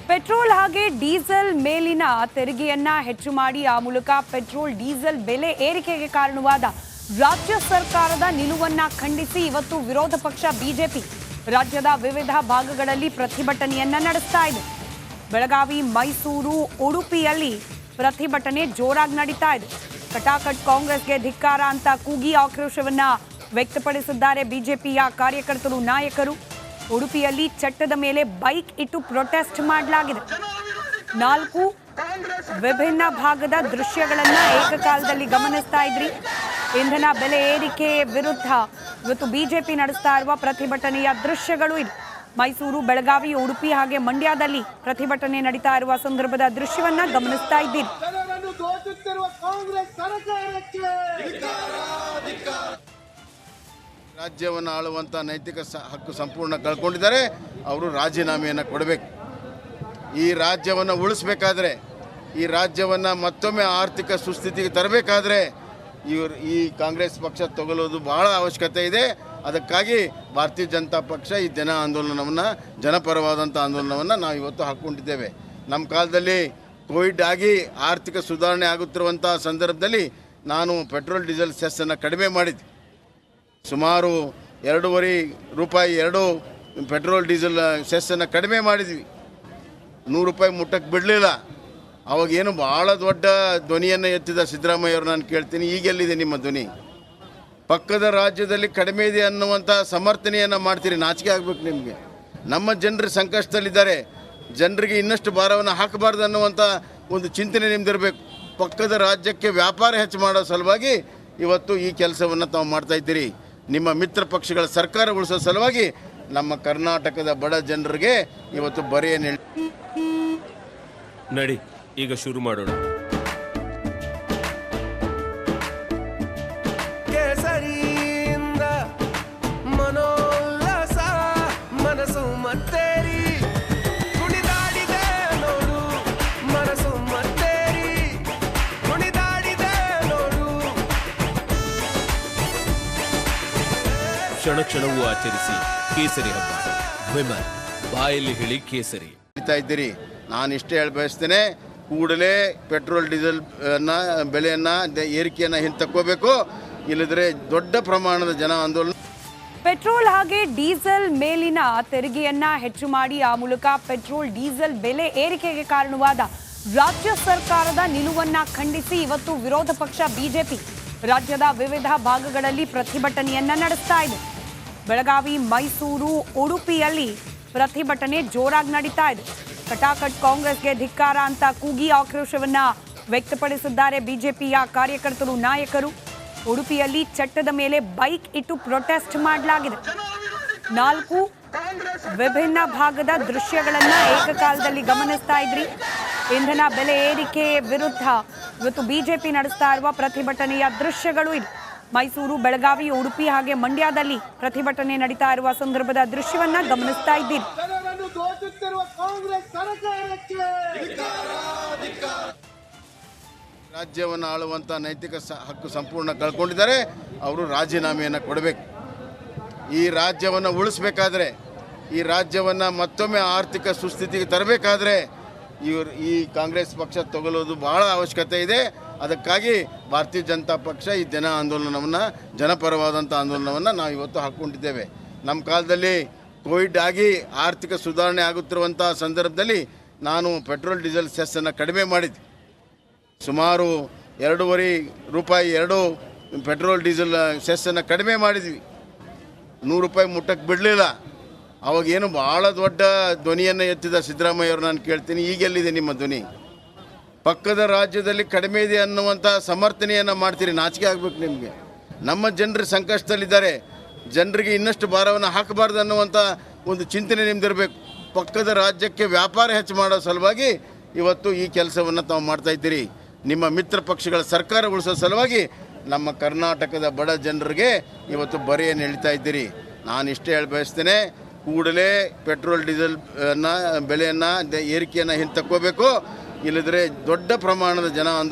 Petrol ಹಾಗೆ diesel ಮೇಲಿನ ತೆರಿಗೆಯನ್ನ ಹೆಚ್ಚು ಮಾಡಿ ಆ ಮೂಲಕ ಪೆಟ್ರೋಲ್ ಡೀಸೆಲ್ ಬೆಲೆ ಏರಿಕೆಗೆ ಕಾರಣವಾದ ರಾಜ್ಯ ಸರ್ಕಾರದ ನಿಲುವನ್ನ ಖಂಡಿಸಿ ಇವತ್ತು ವಿರೋಧ ಪಕ್ಷ ಬಿಜೆಪಿ ರಾಜ್ಯದ ವಿವಿಧ ಭಾಗಗಳಲ್ಲಿ ಪ್ರತಿಭಟನೆಯನ್ನ ನಡೆಸ್ತಾ ಇದೆ. ಬೆಳಗಾವಿ, ಮೈಸೂರು, ಉಡುಪಿಯಲ್ಲಿ ಪ್ರತಿಭಟನೆ ಜೋರಾಗಿ ನಡೀತಾ ಇದೆ. ಕಟಾಕಟ್ ಕಾಂಗ್ರೆಸ್ಗೆ ಧಿಕ್ಕಾರ ಅಂತ ಕೂಗಿ ಆಕ್ರೋಶವನ್ನ ವ್ಯಕ್ತಪಡಿಸಿದ್ದಾರೆ ಬಿಜೆಪಿಯ ಕಾರ್ಯಕರ್ತರು, ನಾಯಕರು. ಉಡುಪಿಯಲ್ಲಿ ಚಟ್ಟದ ಮೇಲೆ ಬೈಕ್ ಇಟ್ಟು ಪ್ರೊಟೆಸ್ಟ್ ಮಾಡಲಾಗಿದೆ. 4 ವಿಭಿನ್ನ ಭಾಗದ ದೃಶ್ಯಗಳನ್ನ ಏಕಕಾಲದಲ್ಲಿ ಗಮನಿಸ್ತಾ ಇದ್ರಿ. ಇಂಧನ ಬೆಲೆ ಏರಿಕೆ ವಿರುದ್ಧ ಇವತ್ತು ಬಿಜೆಪಿ ನಡೆಸ್ತಾ ಇರುವ ಪ್ರತಿಭಟನೆಯ ದೃಶ್ಯಗಳು ಇದು. ಮೈಸೂರು, ಬೆಳಗಾವಿ, ಉಡುಪಿ ಹಾಗೆ ಮಂಡ್ಯದಲ್ಲಿ ಪ್ರತಿಭಟನೆ ನಡೀತಾ ಇರುವ ಸಂದರ್ಭದ ದೃಶ್ಯವನ್ನ ಗಮನಿಸ್ತಾ ಇದ್ದೀರಿ. ರಾಜ್ಯವನ್ನು ಆಳುವಂಥ ನೈತಿಕ ಹಕ್ಕು ಸಂಪೂರ್ಣ ಕಳ್ಕೊಂಡಿದ್ದಾರೆ. ಅವರು ರಾಜೀನಾಮೆಯನ್ನು ಕೊಡಬೇಕು. ಈ ರಾಜ್ಯವನ್ನು ಉಳಿಸಬೇಕಾದ್ರೆ, ಈ ರಾಜ್ಯವನ್ನು ಮತ್ತೊಮ್ಮೆ ಆರ್ಥಿಕ ಸುಸ್ಥಿತಿಗೆ ತರಬೇಕಾದ್ರೆ ಈ ಕಾಂಗ್ರೆಸ್ ಪಕ್ಷ ತಗೊಳ್ಳೋದು ಬಹಳ ಅವಶ್ಯಕತೆ ಇದೆ. ಅದಕ್ಕಾಗಿ ಭಾರತೀಯ ಜನತಾ ಪಕ್ಷ ಈ ಜನ ಆಂದೋಲನವನ್ನು, ಜನಪರವಾದಂಥ ಆಂದೋಲನವನ್ನು ನಾವು ಇವತ್ತು ಹಾಕ್ಕೊಂಡಿದ್ದೇವೆ. ನಮ್ಮ ಕಾಲದಲ್ಲಿ ಕೋವಿಡ್ ಆಗಿ ಆರ್ಥಿಕ ಸುಧಾರಣೆ ಆಗುತ್ತಿರುವಂಥ ಸಂದರ್ಭದಲ್ಲಿ ನಾನು ಪೆಟ್ರೋಲ್ ಡೀಸೆಲ್ ಸೆಸ್ಸನ್ನು ಕಡಿಮೆ ಮಾಡಿದ್ದೆ. ಸುಮಾರು 2.5 ರೂಪಾಯಿ ಪೆಟ್ರೋಲ್ ಡೀಸೆಲ್ ಸೆಸ್ಸನ್ನು ಕಡಿಮೆ ಮಾಡಿದ್ವಿ. 100 ರೂಪಾಯಿ ಮುಟ್ಟಕ್ಕೆ ಬಿಡಲಿಲ್ಲ. ಅವಾಗೇನು ಭಾಳ ದೊಡ್ಡ ಧ್ವನಿಯನ್ನು ಎತ್ತಿದ ಸಿದ್ದರಾಮಯ್ಯವ್ರು ನಾನು ಕೇಳ್ತೀನಿ, ಈಗೆಲ್ಲಿದೆ ನಿಮ್ಮ ಧ್ವನಿ? ಪಕ್ಕದ ರಾಜ್ಯದಲ್ಲಿ ಕಡಿಮೆ ಇದೆ ಅನ್ನುವಂಥ ಸಮರ್ಥನೆಯನ್ನು ಮಾಡ್ತೀರಿ. ನಾಚಿಕೆ ಆಗಬೇಕು ನಿಮಗೆ. ನಮ್ಮ ಜನರು ಸಂಕಷ್ಟದಲ್ಲಿದ್ದಾರೆ, ಜನರಿಗೆ ಇನ್ನಷ್ಟು ಭಾರವನ್ನು ಹಾಕಬಾರ್ದು ಅನ್ನುವಂಥ ಒಂದು ಚಿಂತನೆ ನಿಮ್ದಿರಬೇಕು. ಪಕ್ಕದ ರಾಜ್ಯಕ್ಕೆ ವ್ಯಾಪಾರ ಹೆಚ್ಚು ಮಾಡೋ ಸಲುವಾಗಿ ಇವತ್ತು ಈ ಕೆಲಸವನ್ನು ತಾವು ಮಾಡ್ತಾ ಇದ್ದೀರಿ. ನಿಮ್ಮ ಮಿತ್ರ ಪಕ್ಷಗಳ ಸರ್ಕಾರ ಉಳಿಸೋ ಸಲುವಾಗಿ ನಮ್ಮ ಕರ್ನಾಟಕದ ಬಡ ಜನರಿಗೆ ಇವತ್ತು ಬರೆಯನ್ನು ನಡಿ ಈಗ ಶುರು ಮಾಡೋಣ. ಕೇಸರಿಯಿಂದ ಮನೋಲ್ಲಾಸ ಮನಸ್ಸು ಮತ್ತೇರಿ ಕುಣಿದಾಡಿದೆ ನೋಡು, ಮನಸ್ಸು ಮತ್ತೇರಿ ಕುಣಿದಾಡಿದೆ ನೋಡು. ಕ್ಷಣ ಕ್ಷಣವೂ ಆಚರಿಸಿ ಕೇಸರಿ ಹಬ್ಬ. ವಿಮಲ್ ಬಾಯಲ್ಲಿ ಹೇಳಿ ಕೇಸರಿ ಇದ್ದೀರಿ. ನಾನು ಇಷ್ಟೇ ಹೇಳಿ ಬಯಸ್ತೇನೆ, ಕೂಡಲೇ ಪೆಟ್ರೋಲ್ ಡೀಸೆಲ್ ಬೆಲೆಯನ್ನು ಏರಿಕೆಯನ್ನು ಹಿಂತಕ್ಕೋಬೇಕು. ಇಲ್ಲದ್ರೆ ದೊಡ್ಡ ಪ್ರಮಾಣದ ಜನ ಆಂದೋಲನ. ಪೆಟ್ರೋಲ್ ಹಾಗೆ ಡೀಸೆಲ್ ಮೇಲಿನ ತೆರಿಗೆಯನ್ನ ಹೆಚ್ಚು ಮಾಡಿ ಆ ಮೂಲಕ ಪೆಟ್ರೋಲ್ ಡೀಸೆಲ್ ಬೆಲೆ ಏರಿಕೆಗೆ ಕಾರಣವಾದ ರಾಜ್ಯ ಸರ್ಕಾರದ ನಿಲುವನ್ನ ಖಂಡಿಸಿ ಇವತ್ತು ವಿರೋಧ ಪಕ್ಷ ಬಿಜೆಪಿ ರಾಜ್ಯದ ವಿವಿಧ ಭಾಗಗಳಲ್ಲಿ ಪ್ರತಿಭಟನೆಯನ್ನ ನಡೆಸ್ತಾ ಇದೆ. ಬೆಳಗಾವಿ, ಮೈಸೂರು, ಉಡುಪಿಯಲ್ಲಿ ಪ್ರತಿಭಟನೆ ಜೋರಾಗಿ ನಡೀತಾ ಇದೆ. ಕಟಾಕಟ್ ಕಾಂಗ್ರೆಸ್ಗೆ ಧಿಕ್ಕಾರ ಅಂತ ಕೂಗಿ ಆಕ್ರೋಶವನ್ನ ವ್ಯಕ್ತಪಡಿಸಿದ್ದಾರೆ ಬಿಜೆಪಿಯ ಕಾರ್ಯಕರ್ತರು, ನಾಯಕರು. ಉಡುಪಿಯಲ್ಲಿ ಚಟ್ಟದ ಮೇಲೆ ಬೈಕ್ ಇಟ್ಟು ಪ್ರೊಟೆಸ್ಟ್ ಮಾಡಲಾಗಿದೆ. 4 ವಿಭಿನ್ನ ಭಾಗದ ದೃಶ್ಯಗಳನ್ನ ಏಕಕಾಲದಲ್ಲಿ ಗಮನಿಸ್ತಾ ಇದ್ರಿ. ಇಂಧನ ಬೆಲೆ ಏರಿಕೆ ವಿರುದ್ಧ ಇವತ್ತು ಬಿಜೆಪಿ ನಡೆಸ್ತಾ ಇರುವ ಪ್ರತಿಭಟನೆಯ ದೃಶ್ಯಗಳು ಇದು. ಮೈಸೂರು, ಬೆಳಗಾವಿ, ಉಡುಪಿ ಹಾಗೆ ಮಂಡ್ಯದಲ್ಲಿ ಪ್ರತಿಭಟನೆ ನಡೀತಾ ಇರುವ ಸಂದರ್ಭದ ದೃಶ್ಯವನ್ನ ಗಮನಿಸ್ತಾ ಇದ್ದೀರಿ. ರಾಜ್ಯವನ್ನು ಆಳುವಂಥ ನೈತಿಕ ಹಕ್ಕು ಸಂಪೂರ್ಣ ಕಳ್ಕೊಂಡಿದ್ದಾರೆ. ಅವರು ರಾಜೀನಾಮೆಯನ್ನು ಕೊಡಬೇಕು. ಈ ರಾಜ್ಯವನ್ನು ಉಳಿಸಬೇಕಾದ್ರೆ, ಈ ರಾಜ್ಯವನ್ನು ಮತ್ತೊಮ್ಮೆ ಆರ್ಥಿಕ ಸುಸ್ಥಿತಿಗೆ ತರಬೇಕಾದ್ರೆ ಈ ಕಾಂಗ್ರೆಸ್ ಪಕ್ಷ ತಗೊಳ್ಳೋದು ಬಹಳ ಅವಶ್ಯಕತೆ ಇದೆ. ಅದಕ್ಕಾಗಿ ಭಾರತೀಯ ಜನತಾ ಪಕ್ಷ ಈ ಜನ ಆಂದೋಲನವನ್ನು, ಜನಪರವಾದಂಥ ಆಂದೋಲನವನ್ನು ನಾವು ಇವತ್ತು ಹಾಕ್ಕೊಂಡಿದ್ದೇವೆ. ನಮ್ಮ ಕಾಲದಲ್ಲಿ ಕೋವಿಡ್ ಆಗಿ ಆರ್ಥಿಕ ಸುಧಾರಣೆ ಆಗುತ್ತಿರುವಂಥ ಸಂದರ್ಭದಲ್ಲಿ ನಾನು ಪೆಟ್ರೋಲ್ ಡೀಸೆಲ್ ಸೆಸ್ಸನ್ನು ಕಡಿಮೆ ಮಾಡಿದ್ದೆ. ಸುಮಾರು 2.5 ರೂಪಾಯಿ ಪೆಟ್ರೋಲ್ ಡೀಸೆಲ್ ಸೆಸ್ಸನ್ನು ಕಡಿಮೆ ಮಾಡಿದ್ವಿ. 100 ರೂಪಾಯಿ ಮುಟ್ಟಕ್ಕೆ ಬಿಡಲಿಲ್ಲ. ಅವಾಗೇನು ಭಾಳ ದೊಡ್ಡ ಧ್ವನಿಯನ್ನು ಎತ್ತಿದ ಸಿದ್ದರಾಮಯ್ಯವ್ರು ನಾನು ಕೇಳ್ತೀನಿ, ಈಗೆಲ್ಲಿದೆ ನಿಮ್ಮ ಧ್ವನಿ? ಪಕ್ಕದ ರಾಜ್ಯದಲ್ಲಿ ಕಡಿಮೆ ಇದೆ ಅನ್ನುವಂಥ ಸಮರ್ಥನೆಯನ್ನು ಮಾಡ್ತೀರಿ. ನಾಚಿಕೆ ಆಗಬೇಕು ನಿಮಗೆ. ನಮ್ಮ ಜನರು ಸಂಕಷ್ಟದಲ್ಲಿದ್ದಾರೆ, ಜನರಿಗೆ ಇನ್ನಷ್ಟು ಭಾರವನ್ನು ಹಾಕಬಾರ್ದು ಅನ್ನುವಂಥ ಒಂದು ಚಿಂತನೆ ನಿಮ್ದಿರಬೇಕು. ಪಕ್ಕದ ರಾಜ್ಯಕ್ಕೆ ವ್ಯಾಪಾರ ಹೆಚ್ಚು ಮಾಡೋ ಸಲುವಾಗಿ ಇವತ್ತು ಈ ಕೆಲಸವನ್ನು ತಾವು ಮಾಡ್ತಾ ಇದ್ದೀರಿ. ನಿಮ್ಮ ಮಿತ್ರ ಪಕ್ಷಗಳ ಸರ್ಕಾರ ಉಳಿಸೋ ಸಲುವಾಗಿ ನಮ್ಮ ಕರ್ನಾಟಕದ ಬಡ ಜನರಿಗೆ ಇವತ್ತು ಬರೆಯನ್ನು ಎಳಿತಾ ಇದ್ದೀರಿ. ನಾನು ಇಷ್ಟೇ ಹೇಳಿ ಬಯಸ್ತೇನೆ, ಕೂಡಲೇ ಪೆಟ್ರೋಲ್ ಡೀಸೆಲ್ ಬೆಲೆಯನ್ನು ಏರಿಕೆಯನ್ನು ಹಿಂತಕ್ಕೋಬೇಕು. ಇಲ್ಲದ್ರೆ ದೊಡ್ಡ ಪ್ರಮಾಣದ ಜನ ಆಂದೋಲನ.